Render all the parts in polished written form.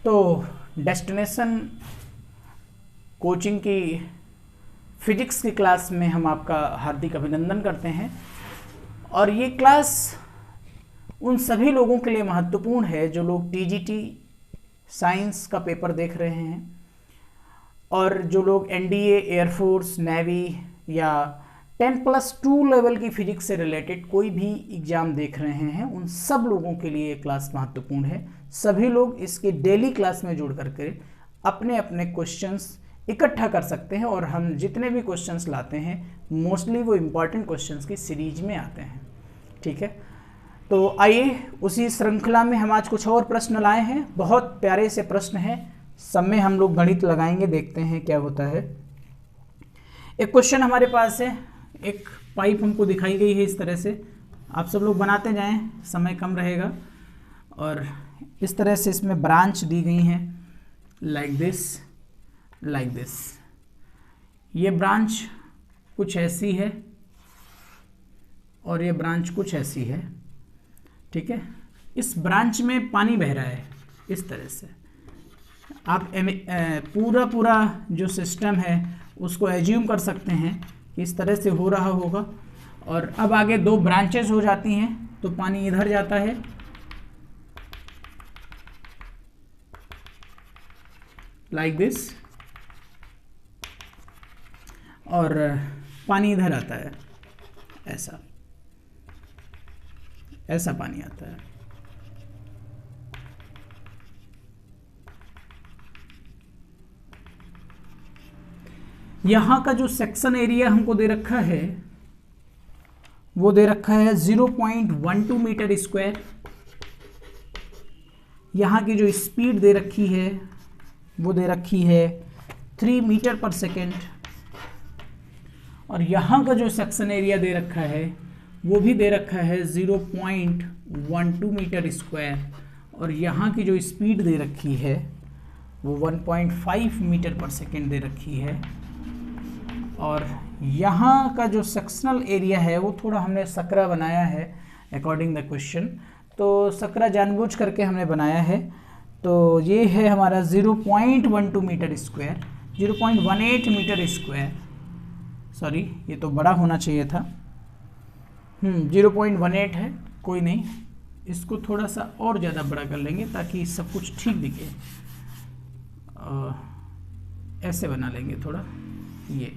तो destination coaching की physics की क्लास में हम आपका हार्दिक अभिनंदन करते हैं। और ये क्लास उन सभी लोगों के लिए महत्वपूर्ण है जो लोग टीजीटी साइंस का पेपर देख रहे हैं और जो लोग एनडीए, एयरफोर्स, नेवी या 10+2 लेवल की फिजिक्स से रिलेटेड कोई भी एग्ज़ाम देख रहे हैं, उन सब लोगों के लिए ये क्लास महत्वपूर्ण है। सभी लोग इसके डेली क्लास में जुड़ करके अपने अपने क्वेश्चंस इकट्ठा कर सकते हैं और हम जितने भी क्वेश्चंस लाते हैं मोस्टली वो इम्पॉर्टेंट क्वेश्चंस की सीरीज में आते हैं। ठीक है, तो आइए उसी श्रृंखला में हम आज कुछ और प्रश्न लाए हैं। बहुत प्यारे से प्रश्न हैं, सब में हम लोग गणित लगाएंगे, देखते हैं क्या होता है। एक क्वेश्चन हमारे पास है, एक पाइप हमको दिखाई गई है इस तरह से। आप सब लोग बनाते जाएं, समय कम रहेगा। और इस तरह से इसमें ब्रांच दी गई हैं, लाइक दिस। ये ब्रांच कुछ ऐसी है और ये ब्रांच कुछ ऐसी है। ठीक है, इस ब्रांच में पानी बह रहा है इस तरह से। आप पूरा जो सिस्टम है उसको एज्यूम कर सकते हैं कि इस तरह से हो रहा होगा। और अब आगे दो ब्रांचेस हो जाती हैं तो पानी इधर जाता है, लाइक दिस, और पानी इधर आता है, ऐसा पानी आता है। यहाँ का जो सेक्शन एरिया हमको दे रखा है वो दे रखा है 0.12 मीटर स्क्वायर। यहाँ की जो स्पीड दे रखी है वो दे रखी है 3 मीटर पर सेकेंड। और यहाँ का जो सेक्शन एरिया दे रखा है वो भी दे रखा है 0.12 मीटर स्क्वायर। और यहाँ की जो स्पीड दे रखी है वो 1.5 मीटर पर सेकेंड दे रखी है। और यहाँ का जो सेक्शनल एरिया है वो थोड़ा हमने सकरा बनाया है अकॉर्डिंग द क्वेश्चन, तो सकरा जानबूझ करके हमने बनाया है। तो ये है हमारा 0.12 metre square, 0.18 metre square, sorry ये तो बड़ा होना चाहिए था। 0.18 है, कोई नहीं, इसको थोड़ा सा और ज़्यादा बड़ा कर लेंगे ताकि सब कुछ ठीक दिखे। ऐसे बना लेंगे थोड़ा ये।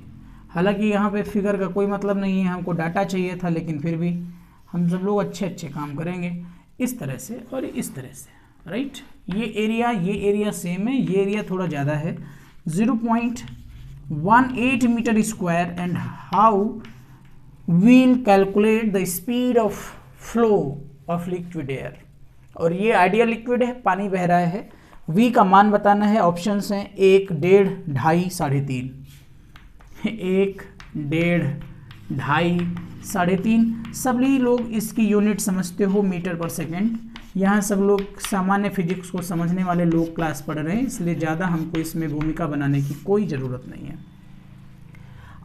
हालांकि यहाँ पे फिगर का कोई मतलब नहीं है, हमको डाटा चाहिए था, लेकिन फिर भी हम सब लोग अच्छे काम करेंगे इस तरह से और इस तरह से, राइट। ये एरिया सेम है, ये एरिया थोड़ा ज़्यादा है, 0.18 metre square. And how will calculate the speed of flow of liquid air. और ये आइडियल लिक्विड है, पानी बह रहा है। v का मान बताना है, ऑप्शंस हैं 1, 1.5, 2.5, 3.5। 1, 1.5, 2.5, 3.5। सभी लोग इसकी यूनिट समझते हो मीटर पर सेकेंड। यहाँ सब लोग सामान्य फिजिक्स को समझने वाले लोग क्लास पढ़ रहे हैं, इसलिए ज़्यादा हमको इसमें भूमिका बनाने की कोई ज़रूरत नहीं है।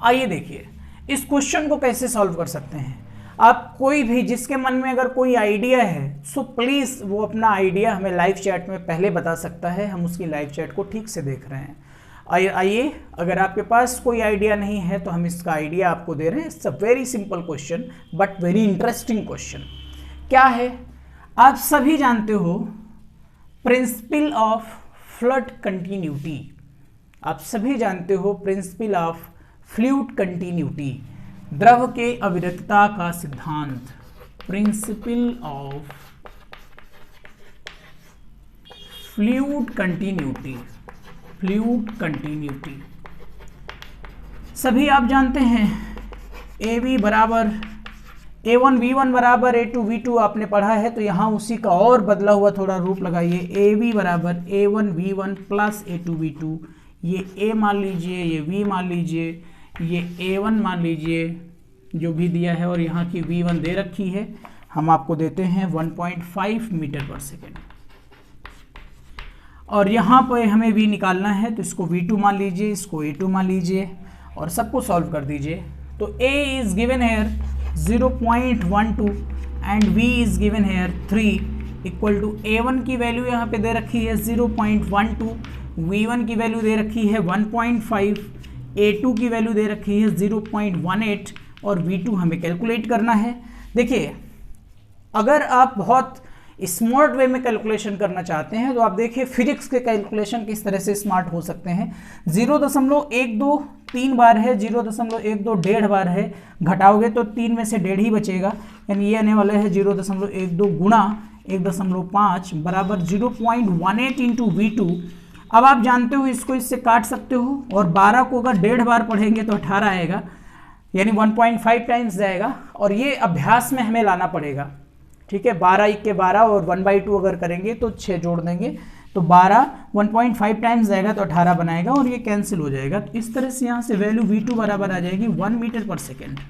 आइए देखिए इस क्वेश्चन को कैसे सॉल्व कर सकते हैं। आप कोई भी जिसके मन में अगर कोई आइडिया है सो प्लीज़ वो अपना आइडिया हमें लाइव चैट में पहले बता सकता है, हम उसकी लाइव चैट को ठीक से देख रहे हैं। आइए, अगर आपके पास कोई आइडिया नहीं है तो हम इसका आइडिया आपको दे रहे हैं। It's a very simple question but very interesting question. क्या है, आप सभी जानते हो प्रिंसिपल ऑफ फ्लूइड कंटिन्यूटी। आप सभी जानते हो प्रिंसिपल ऑफ फ्लूइड कंटिन्यूटी, द्रव के अविरतता का सिद्धांत। Principle of fluid continuity, fluid continuity सभी आप जानते हैं। AB बराबर A1 V1 बराबर A2 V2 आपने पढ़ा है, तो यहाँ उसी का और बदला हुआ थोड़ा रूप लगाइए। AB बराबर A1 V1 plus A2 V2। ये A मान लीजिए, ये V मान लीजिए, ये A1 मान लीजिए जो भी दिया है, और यहाँ की V1 दे रखी है, हम आपको देते हैं 1.5 मीटर पर सेकेंड। और यहाँ पर हमें V निकालना है, तो इसको V2 मान लीजिए, इसको A2 मान लीजिए और सबको सॉल्व कर दीजिए। तो A is given here 0.12 and V is given here 3। Equal to A1 की वैल्यू यहाँ पे दे रखी है 0.12, V1 की वैल्यू दे रखी है 1.5, A2 की वैल्यू दे रखी है 0.18 और V2 हमें कैलकुलेट करना है। देखिए अगर आप बहुत स्मार्ट वे में कैलकुलेशन करना चाहते हैं तो आप देखिए फिजिक्स के कैलकुलेशन किस तरह से स्मार्ट हो सकते हैं। 0.12 3 बार है, 0.12 1.5 बार है, घटाओगे तो 3 में से 1.5 ही बचेगा, यानी ये आने वाला है 0.12 गुणा 1.5 बराबर 0.18 इंटू V2। अब आप जानते हो इसको इससे काट सकते हो, और 12 को अगर 1.5 बार पढ़ेंगे तो 18 आएगा, यानी 1.5 टाइम्स जाएगा, और ये अभ्यास में हमें लाना पड़ेगा। ठीक है, 12 1 के 12 और 1/2 अगर करेंगे तो 6 जोड़ देंगे तो 12 1.5 टाइम्स जाएगा तो 18 बनाएगा और ये कैंसिल हो जाएगा। तो इस तरह से यहाँ से वैल्यू V2 बराबर आ जाएगी 1 मीटर पर सेकेंड।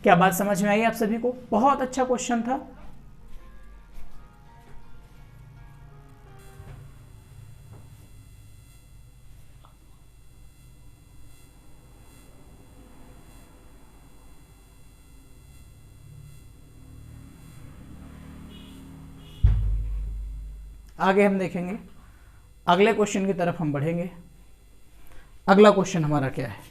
क्या बात समझ में आई आप सभी को? बहुत अच्छा क्वेश्चन था। आगे हम देखेंगे, अगले क्वेश्चन की तरफ हम बढ़ेंगे। अगला क्वेश्चन हमारा क्या है?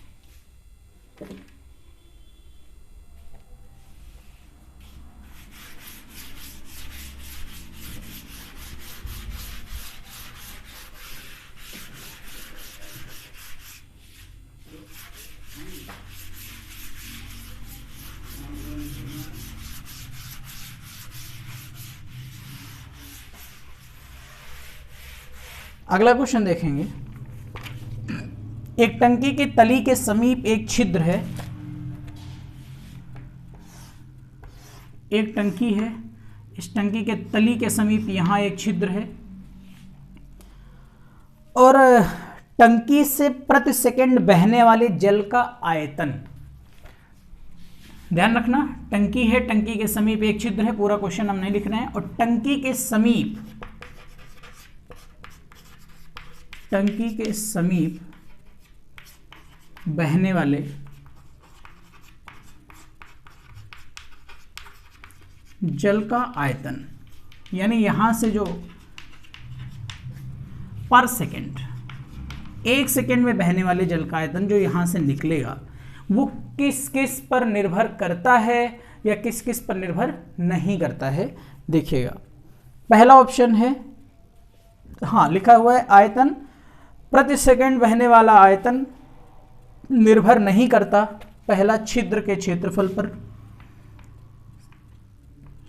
अगला क्वेश्चन देखेंगे। एक टंकी की तली के समीप एक छिद्र है। एक टंकी है, इस टंकी के तली के समीप यहां एक छिद्र है, और टंकी से प्रति सेकंड बहने वाले जल का आयतन। ध्यान रखना, टंकी है, टंकी के समीप एक छिद्र है, पूरा क्वेश्चन हम नहीं लिख रहे हैं, और टंकी के समीप बहने वाले जल का आयतन, यानी यहां से जो पर सेकंड, 1 सेकंड में बहने वाले जल का आयतन जो यहां से निकलेगा वो किस किस पर निर्भर करता है या किस किस पर निर्भर नहीं करता है। देखिएगा, पहला ऑप्शन है, हाँ लिखा हुआ है आयतन प्रति सेकंड बहने वाला आयतन निर्भर नहीं करता, पहला छिद्र के क्षेत्रफल पर,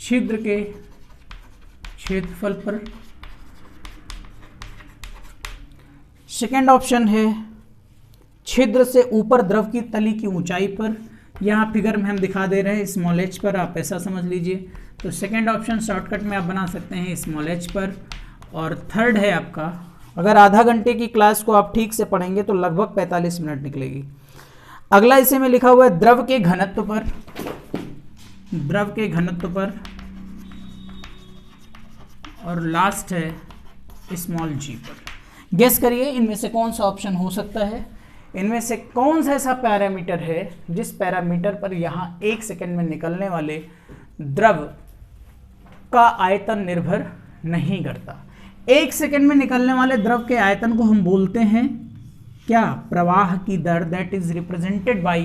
छिद्र के क्षेत्रफल पर। सेकंड ऑप्शन है छिद्र से ऊपर द्रव की तली की ऊंचाई पर, यहाँ फिगर में हम दिखा दे रहे हैं स्मॉल h पर, आप ऐसा समझ लीजिए। तो सेकंड ऑप्शन शॉर्टकट में आप बना सकते हैं स्मॉल h पर। और थर्ड है आपका, अगर आधा घंटे की क्लास को आप ठीक से पढ़ेंगे तो लगभग 45 मिनट निकलेगी। अगला इसे में लिखा हुआ है द्रव के घनत्व पर, द्रव के घनत्व पर, और लास्ट है स्मॉल g पर। गेस करिए इनमें से कौन सा ऑप्शन हो सकता है, इनमें से कौन सा ऐसा पैरामीटर है जिस पैरामीटर पर यहाँ 1 सेकंड में निकलने वाले द्रव का आयतन निर्भर नहीं करता। 1 सेकंड में निकलने वाले द्रव के आयतन को हम बोलते हैं क्या? प्रवाह की दर, that is represented by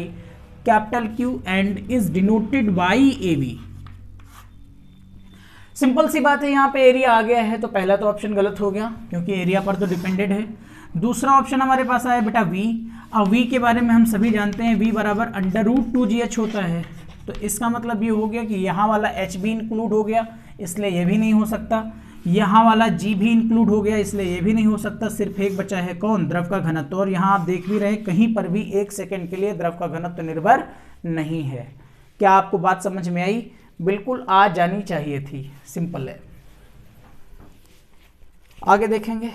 capital Q and is denoted by AB। Simple सी बात है, यहाँ पे एरिया आ गया है तो पहला तो ऑप्शन गलत हो गया क्योंकि एरिया पर तो डिपेंडेड है। दूसरा ऑप्शन हमारे पास आया बेटा V। अब V के बारे में हम सभी जानते हैं, V बराबर √2GH होता है, तो इसका मतलब ये हो गया कि यहाँ वाला H भी इंक्लूड हो गया, इसलिए ये भी नहीं हो सकता। यहाँ वाला G भी इंक्लूड हो गया, इसलिए ये भी नहीं हो सकता। सिर्फ एक बचा है कौन? द्रव का घनत्व। और यहाँ आप देख भी रहे हैं कहीं पर भी 1 सेकंड के लिए द्रव का घनत्व निर्भर नहीं है। क्या आपको बात समझ में आई? बिल्कुल आ जानी चाहिए थी, सिंपल है। आगे देखेंगे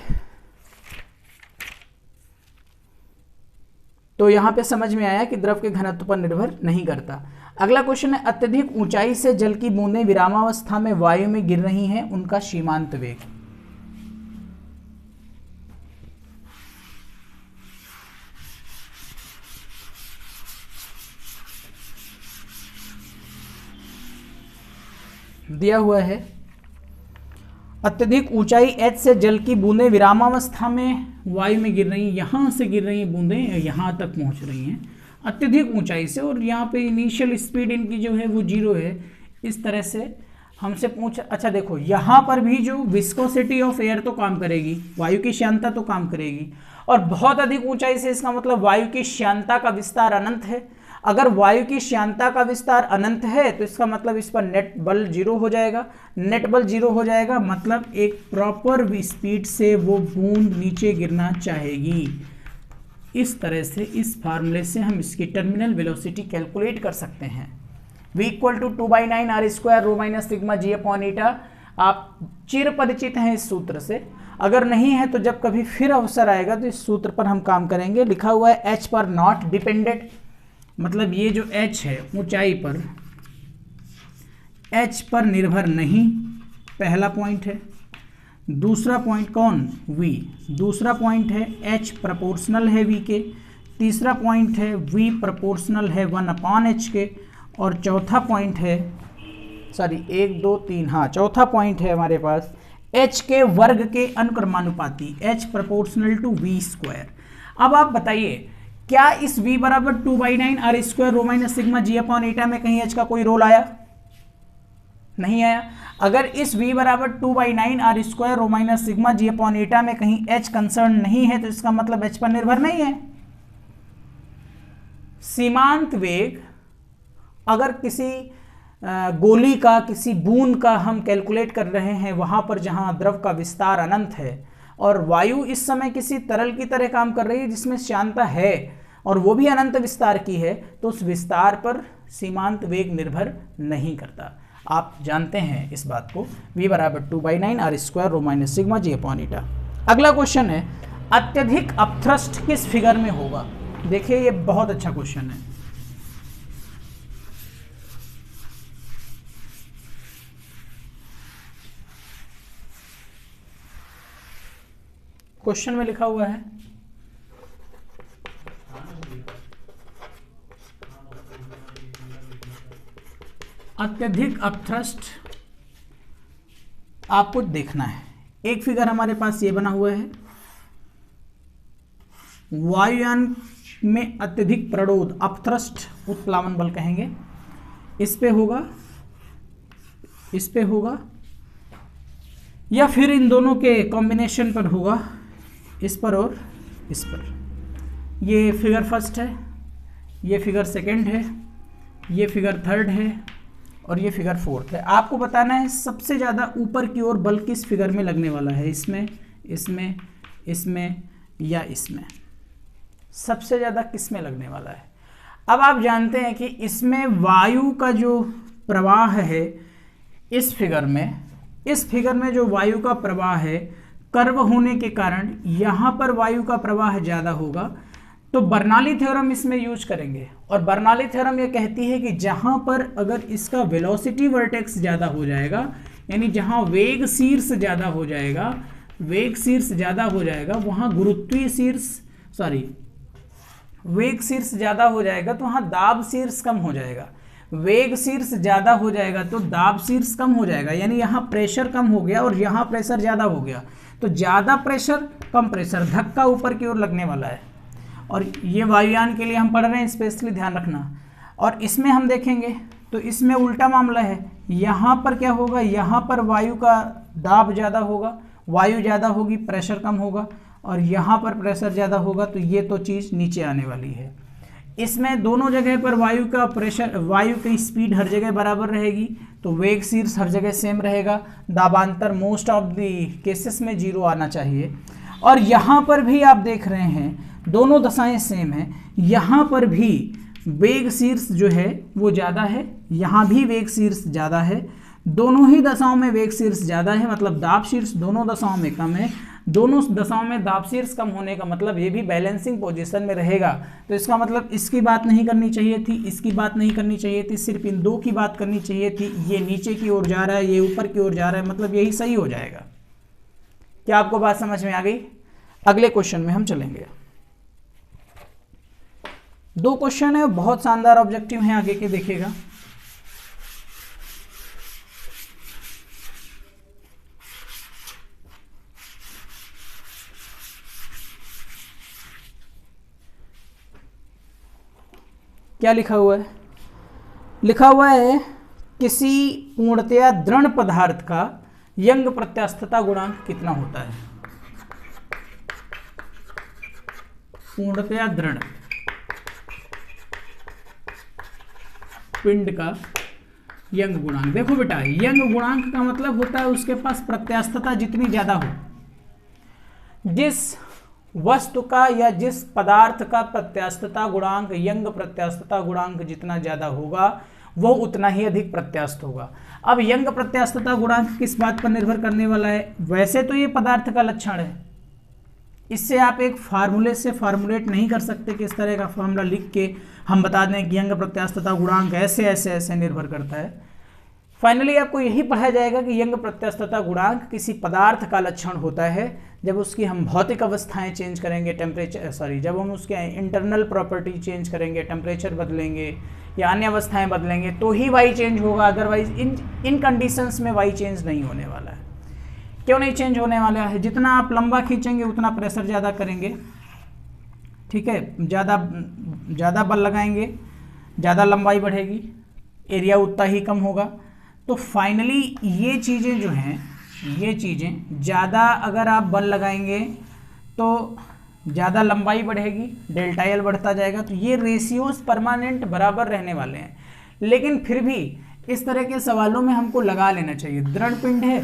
तो यहां पे समझ में आया कि द्रव के घनत्व पर निर्भर नहीं करता। अगला क्वेश्चन है अत्यधिक ऊंचाई से जल की बूंदें विरामावस्था में वायु में गिर रही हैं, उनका सीमांत वेग। दिया हुआ है अत्यधिक ऊंचाई h से जल की बूंदें विरामावस्था में वायु में गिर रही हैं, यहाँ से गिर रही हैं बूंदें, यहाँ तक पहुँच रही हैं अत्यधिक ऊंचाई से, और यहाँ पे इनिशियल स्पीड इनकी जो है वो 0 है। इस तरह से हमसे पूछ, अच्छा देखो यहाँ पर भी जो विस्कोसिटी ऑफ एयर तो काम करेगी, वायु की श्यानता तो काम करेगी, और बहुत अधिक ऊंचाई से इसका मतलब वायु की श्यानता का विस्तार अनंत है। अगर वायु की श्यानता का विस्तार अनंत है तो इसका मतलब इस पर नेट बल 0 हो जाएगा, नेट बल 0 हो जाएगा, मतलब एक प्रॉपर स्पीड से वो बूंद नीचे गिरना चाहेगी। इस तरह से इस फार्मूले से हम इसकी टर्मिनल वेलोसिटी कैलकुलेट कर सकते हैं। v equal to 2/9 r square rho minus sigma g upon eta. आप चिर परिचित हैं इस सूत्र से, अगर नहीं है तो जब कभी फिर अवसर आएगा तो इस सूत्र पर हम काम करेंगे। लिखा हुआ है h पर नॉट डिपेंडेंट, मतलब ये जो h है ऊंचाई पर h पर निर्भर नहीं, पहला पॉइंट है। दूसरा पॉइंट कौन, v। दूसरा पॉइंट है h प्रोपोर्शनल है v के। तीसरा पॉइंट है v प्रोपोर्शनल है 1/h के। और चौथा पॉइंट है, सॉरी 1 2 3, हाँ चौथा पॉइंट है हमारे पास h के वर्ग के अनुक्रमानुपाती, h proportional to v square. अब आप बताइए क्या इस v बराबर 2/9 r square rho minus sigma g upon eta में कहीं h का कोई रोल आया? नहीं आया। अगर इस v बराबर 2/9 r square rho minus sigma g upon eta में कहीं h कंसर्न नहीं है तो इसका मतलब h पर निर्भर नहीं है। सीमांत वेग अगर किसी गोली का, किसी बूंद का हम कैलकुलेट कर रहे हैं वहां पर जहां द्रव का विस्तार अनंत है और वायु इस समय किसी तरल की तरह काम कर रही है जिसमें श्यानता है और वो भी अनंत विस्तार की है, तो उस विस्तार पर सीमांत वेग निर्भर नहीं करता। आप जानते हैं इस बात को। v बराबर 2/9 r square rho minus sigma g upon ईटा। अगला क्वेश्चन है अत्यधिक अपथ्रस्ट किस फिगर में होगा? देखिए ये बहुत अच्छा क्वेश्चन है। क्वेश्चन में लिखा हुआ है अत्यधिक अपथ्रस्ट आपको देखना है। एक फिगर हमारे पास ये बना हुआ है, वायुयान में अत्यधिक प्रणोद अपथ्रस्ट उत्प्लावन बल कहेंगे, इस पे होगा, इस पे होगा, या फिर इन दोनों के कॉम्बिनेशन पर होगा, इस पर और इस पर। ये फिगर फर्स्ट है, ये फिगर सेकंड है, ये फिगर थर्ड है और ये फिगर फोर्थ है। आपको बताना है सबसे ज़्यादा ऊपर की ओर बल किस फिगर में लगने वाला है, इसमें, इसमें, इसमें या इसमें, सबसे ज़्यादा किस में लगने वाला है। अब आप जानते हैं कि इसमें वायु का जो प्रवाह है इस फिगर में जो वायु का प्रवाह है कर्व होने के कारण यहाँ पर वायु का प्रवाह ज़्यादा होगा, तो बर्नौली थ्योरम इसमें यूज करेंगे। और बर्नौली थ्योरम ये कहती है कि जहाँ पर अगर इसका वेलोसिटी वर्टेक्स ज़्यादा हो जाएगा, यानी जहाँ वेग शीर्ष ज़्यादा हो जाएगा, वेग शीर्ष ज़्यादा हो जाएगा, वहाँ गुरुत्वीय शीर्ष, सॉरी वेग शीर्ष ज़्यादा हो जाएगा तो वहाँ दाब शीर्ष कम हो जाएगा। वेग शीर्ष ज़्यादा हो जाएगा तो दाब शीर्ष कम हो जाएगा, यानी यहाँ प्रेशर कम हो गया और यहाँ प्रेशर ज़्यादा हो गया, तो ज़्यादा प्रेशर कम प्रेशर, धक्का ऊपर की ओर लगने वाला है। और ये वायुयान के लिए हम पढ़ रहे हैं, स्पेशली ध्यान रखना। और इसमें हम देखेंगे तो इसमें उल्टा मामला है, यहाँ पर क्या होगा, यहाँ पर वायु का दाब ज़्यादा होगा, वायु ज़्यादा होगी, प्रेशर कम होगा, और यहाँ पर प्रेशर ज़्यादा होगा, तो ये तो चीज़ नीचे आने वाली है। इसमें दोनों जगह पर वायु का प्रेशर, वायु की स्पीड हर जगह बराबर रहेगी, तो वेग शीर्ष हर जगह सेम रहेगा, दाबांतर मोस्ट ऑफ द केसेस में 0 आना चाहिए। और यहाँ पर भी आप देख रहे हैं दोनों दशाएं सेम हैं, यहाँ पर भी वेग शीर्ष जो है वो ज़्यादा है, यहाँ भी वेग शीर्ष ज़्यादा है, दोनों ही दशाओं में वेग शीर्ष ज़्यादा है, मतलब दाब शीर्ष दोनों दशाओं में कम है। दोनों दशाओं में दाब शीर्ष कम होने का मतलब ये भी बैलेंसिंग पोजीशन में रहेगा, तो इसका मतलब इसकी बात नहीं करनी चाहिए थी, इसकी बात नहीं करनी चाहिए थी, सिर्फ इन दो की बात करनी चाहिए थी। ये नीचे की ओर जा रहा है, ये ऊपर की ओर जा रहा है, मतलब यही सही हो जाएगा। क्या आपको बात समझ में आ गई? अगले क्वेश्चन में हम चलेंगे। 2 क्वेश्चन है, बहुत शानदार ऑब्जेक्टिव हैं, आगे के देखिएगा। क्या लिखा हुआ है? लिखा हुआ है किसी पूर्णतया दृढ़ पदार्थ का यंग प्रत्यास्थता गुणांक कितना होता है? पूर्णतया दृढ़ पिंड का यंग गुणांक। देखो बेटा, यंग गुणांक का मतलब होता है उसके पास प्रत्यास्थता जितनी ज्यादा हो, जिस वस्तु का या जिस पदार्थ का प्रत्यास्थता गुणांक, यंग प्रत्यास्थता गुणांक जितना ज्यादा होगा वो उतना ही अधिक प्रत्यास्थ होगा। अब यंग प्रत्यास्थता गुणांक किस बात पर निर्भर करने वाला है? वैसे तो ये पदार्थ का लक्षण है, इससे आप एक फार्मूले से फार्मूलेट नहीं कर सकते कि इस तरह का फार्मूला लिख के हम बता दें कि यंग प्रत्यास्थता गुणांक ऐसे ऐसे ऐसे निर्भर करता है। फाइनली आपको यही पढ़ाया जाएगा कि यंग प्रत्यास्थता गुणांक किसी पदार्थ का लक्षण होता है जब उसकी हम भौतिक अवस्थाएं चेंज करेंगे, जब हम उसके इंटरनल प्रॉपर्टी चेंज करेंगे, टेम्परेचर बदलेंगे या अन्य अवस्थाएं बदलेंगे तो ही वाई चेंज होगा। अदरवाइज इन कंडीशंस में वाई चेंज नहीं होने वाला है। क्यों नहीं चेंज होने वाला है? जितना आप लंबा खींचेंगे उतना प्रेशर ज़्यादा करेंगे, ठीक है, ज़्यादा बल लगाएंगे, ज़्यादा लंबाई बढ़ेगी, एरिया उतना ही कम होगा। तो फाइनली ये चीज़ें जो हैं, ये चीज़ें ज़्यादा अगर आप बल लगाएंगे तो ज़्यादा लंबाई बढ़ेगी, डेल्टा एल बढ़ता जाएगा। तो ये रेशियोज परमानेंट बराबर रहने वाले हैं, लेकिन फिर भी इस तरह के सवालों में हमको लगा लेना चाहिए। दृढ़ पिंड है,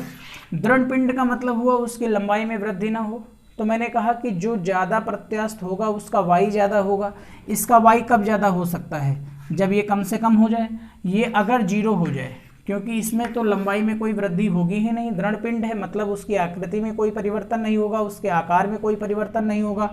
दृढ़ पिंड का मतलब हुआ उसकी लंबाई में वृद्धि ना हो, तो मैंने कहा कि जो ज़्यादा प्रत्यास्थ होगा उसका वाई ज़्यादा होगा। इसका वाई कब ज़्यादा हो सकता है? जब ये कम से कम हो जाए, ये अगर जीरो हो जाए, क्योंकि इसमें तो लंबाई में कोई वृद्धि होगी ही नहीं। दृढ़ पिंड है मतलब उसकी आकृति में कोई परिवर्तन नहीं होगा, उसके आकार में कोई परिवर्तन नहीं होगा।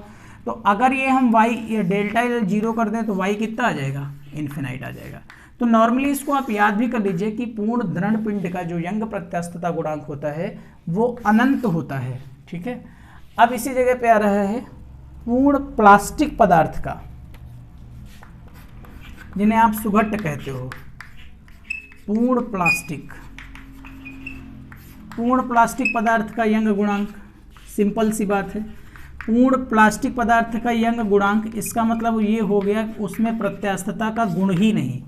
तो अगर ये हम वाई या डेल्टा एल जीरो कर दें तो वाई कितना आ जाएगा? इन्फिनाइट आ जाएगा। तो नॉर्मली इसको आप याद भी कर लीजिए कि पूर्ण दृढ़ पिंड का जो यंग प्रत्यास्थता गुणांक होता है वो अनंत होता है, ठीक है। अब इसी जगह पे आ रहा है पूर्ण प्लास्टिक पदार्थ का, जिन्हें आप सुघट्ट कहते हो, पूर्ण प्लास्टिक पदार्थ का यंग गुणांक। सिंपल सी बात है, पूर्ण प्लास्टिक पदार्थ का यंग गुणांक, इसका मतलब ये हो गया उसमें प्रत्यास्थता का गुण ही नहीं।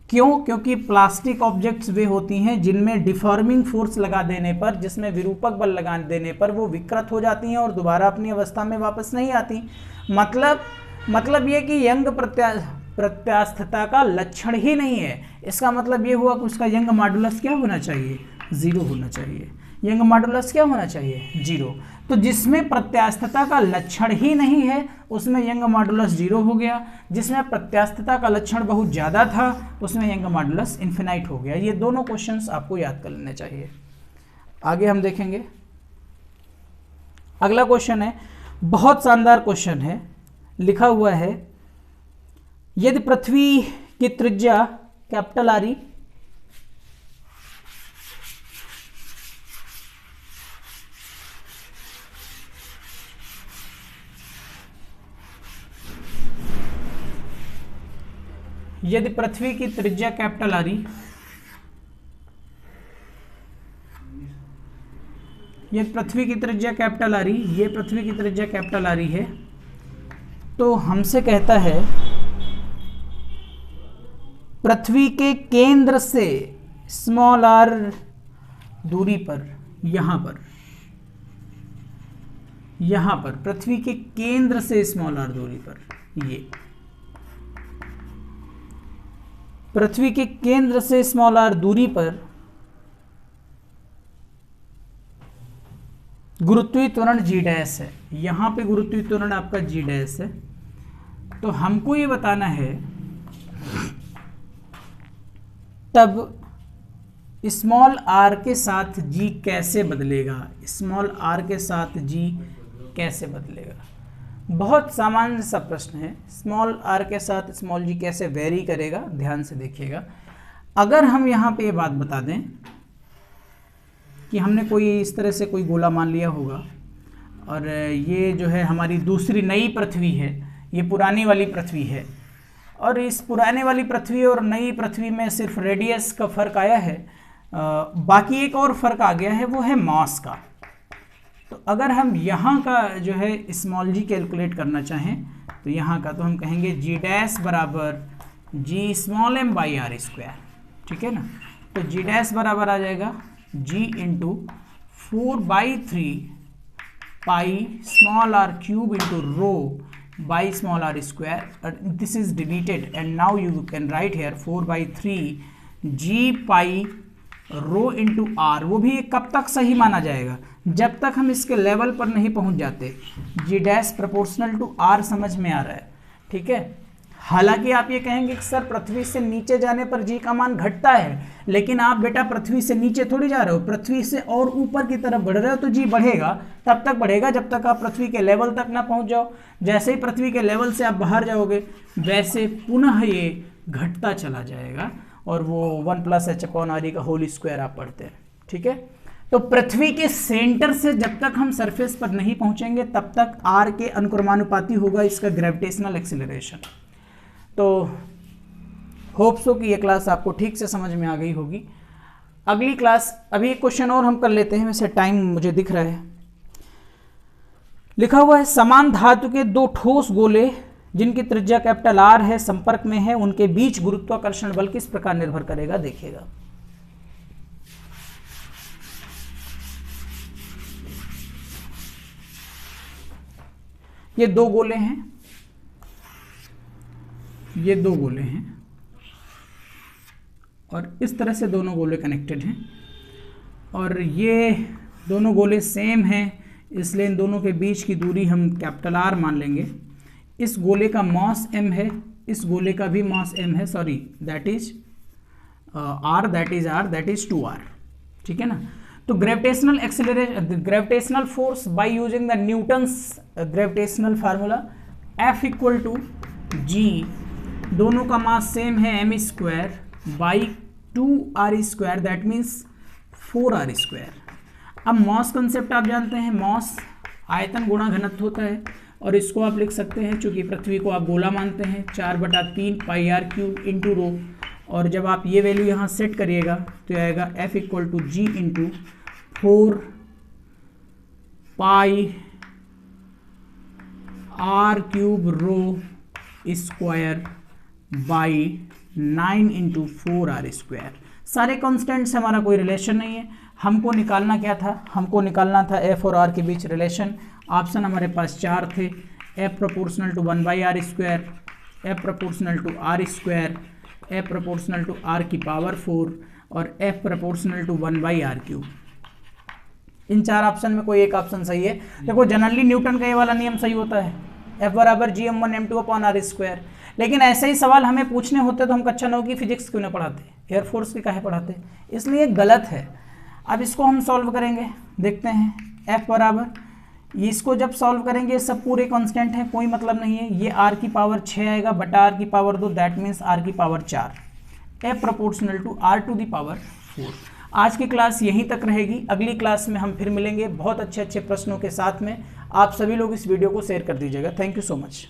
क्यों? क्योंकि प्लास्टिक ऑब्जेक्ट्स वे होती हैं जिनमें डिफॉर्मिंग फोर्स लगा देने पर, जिसमें विरूपक बल लगा देने पर वो विकृत हो जाती हैं और दोबारा अपनी अवस्था में वापस नहीं आती। मतलब ये कि यंग प्रत्यास्थता का लक्षण ही नहीं है। इसका मतलब ये हुआ कि उसका यंग मॉडुलस क्या होना चाहिए? जीरो होना चाहिए। यंग मॉडुलस क्या होना चाहिए? जीरो। तो जिसमें प्रत्यास्थता का लक्षण ही नहीं है उसमें यंग मॉडुलस जीरो हो गया, जिसमें प्रत्यास्थता का लक्षण बहुत ज़्यादा था उसमें यंग मॉडुलस इन्फिनाइट हो गया। ये दोनों क्वेश्चंस आपको याद कर लेने चाहिए। आगे हम देखेंगे, अगला क्वेश्चन है, बहुत शानदार क्वेश्चन है। लिखा हुआ है यदि पृथ्वी की त्रिज्या कैपिटल आर, यदि पृथ्वी की त्रिज्या कैपिटल आर, ये पृथ्वी की त्रिज्या कैपिटल आर, ये पृथ्वी की त्रिज्या कैपिटल आर है, तो हमसे कहता है पृथ्वी के केंद्र से स्मॉल आर दूरी पर, यहां पर पृथ्वी के केंद्र से स्मॉल आर दूरी पर, ये पृथ्वी के केंद्र से स्मॉल आर दूरी पर गुरुत्वीय त्वरण जी डैश है। यहां पे गुरुत्वीय त्वरण आपका जी डैश है। तो हमको ये बताना है तब स्मॉल आर के साथ जी कैसे बदलेगा, स्मॉल आर के साथ जी कैसे बदलेगा। बहुत सामान्य सा प्रश्न है, स्मॉल आर के साथ स्मॉल जी कैसे वेरी करेगा, ध्यान से देखिएगा। अगर हम यहाँ पे ये बात बता दें कि हमने कोई इस तरह से कोई गोला मान लिया होगा और ये जो है हमारी दूसरी नई पृथ्वी है, ये पुरानी वाली पृथ्वी है, और इस पुराने वाली पृथ्वी और नई पृथ्वी में सिर्फ रेडियस का फर्क आया है, बाकी एक और फर्क आ गया है, वो है मास का। तो अगर हम यहाँ का जो है स्मॉल जी कैलकुलेट करना चाहें तो यहाँ का, तो हम कहेंगे जी डैश बराबर g small m by r square, ठीक है ना। तो जी डैश बराबर आ जाएगा g into 4/3 pi small r cube into rho by small r square. This is deleted and now you can write here 4/3 g pi rho into r. वो भी कब तक सही माना जाएगा, जब तक हम इसके लेवल पर नहीं पहुंच जाते। जी डैश प्रोपोर्शनल टू आर समझ में आ रहा है, ठीक है। हालांकि आप ये कहेंगे कि सर पृथ्वी से नीचे जाने पर जी का मान घटता है, लेकिन आप बेटा पृथ्वी से नीचे थोड़ी जा रहे हो, पृथ्वी से और ऊपर की तरफ बढ़ रहे हो, तो जी बढ़ेगा। तब तक बढ़ेगा जब तक आप पृथ्वी के लेवल तक ना पहुंच जाओ। जैसे ही पृथ्वी के लेवल से आप बाहर जाओगे वैसे पुनः ये घटता चला जाएगा, और वो 1 + h/r का होल स्क्वायर आप पढ़ते हैं, ठीक है। तो पृथ्वी के सेंटर से जब तक हम सरफेस पर नहीं पहुंचेंगे तब तक आर के अनुक्रमानुपाती होगा इसका ग्रेविटेशनल एक्सीलरेशन। तो होप सो कि ये क्लास आपको ठीक से समझ में आ गई होगी। अगली क्लास, अभी एक क्वेश्चन और हम कर लेते हैं, वैसे टाइम मुझे दिख रहा है। लिखा हुआ है समान धातु के दो ठोस गोले जिनकी त्रिज्या कैपिटल आर है संपर्क में है, उनके बीच गुरुत्वाकर्षण बल किस प्रकार निर्भर करेगा, देखिएगा। ये दो गोले हैं, ये दो गोले हैं, और इस तरह से दोनों गोले कनेक्टेड हैं, और ये दोनों गोले सेम हैं, इसलिए इन दोनों के बीच की दूरी हम कैपिटल आर मान लेंगे। इस गोले का मॉस m है, इस गोले का भी मॉस m है, sorry that is r, that is r, that is 2r, ठीक है ना। तो gravitational acceleration, gravitational force by using the Newton's gravitational formula F = g, दोनों का मास सेम है m² by 2r², that means 4r²। अब moss concept आप जानते हैं, मॉस आयतन गुणा घनत्व होता है, और इसको आप लिख सकते हैं, चूंकि पृथ्वी को आप गोला मानते हैं, 4/3 πr³ इंटू रो, और जब आप ये वैल्यू यहाँ सेट करिएगा तो आएगा F = g into 4 pi r³ rho square by 9 into 4r²। सारे कॉन्स्टेंट्स, हमारा कोई रिलेशन नहीं है। हमको निकालना क्या था, हमको निकालना था F और R के बीच रिलेशन। ऑप्शन हमारे पास 4 थे, F = 1/r², F = r², F = r⁴, और F = 1/r³। इन 4 ऑप्शन में कोई एक ऑप्शन सही है। देखो जनरली न्यूटन का ये वाला नियम सही होता है, F = gm1m2/r²। लेकिन ऐसे ही सवाल हमें पूछने होते तो हम कक्षा 9 की फिजिक्स क्यों ना पढ़ाते, एयरफोर्स की काहे पढ़ाते, इसलिए गलत है। अब इसको हम सॉल्व करेंगे, देखते हैं। F बराबर, इसको जब सॉल्व करेंगे सब पूरे कांस्टेंट हैं, कोई मतलब नहीं है। ये r⁴ आएगा बटा r⁴, that means r⁴। F = r⁴। आज की क्लास यहीं तक रहेगी, अगली क्लास में हम फिर मिलेंगे बहुत अच्छे अच्छे प्रश्नों के साथ में। आप सभी लोग इस वीडियो को शेयर कर दीजिएगा। Thank you so much.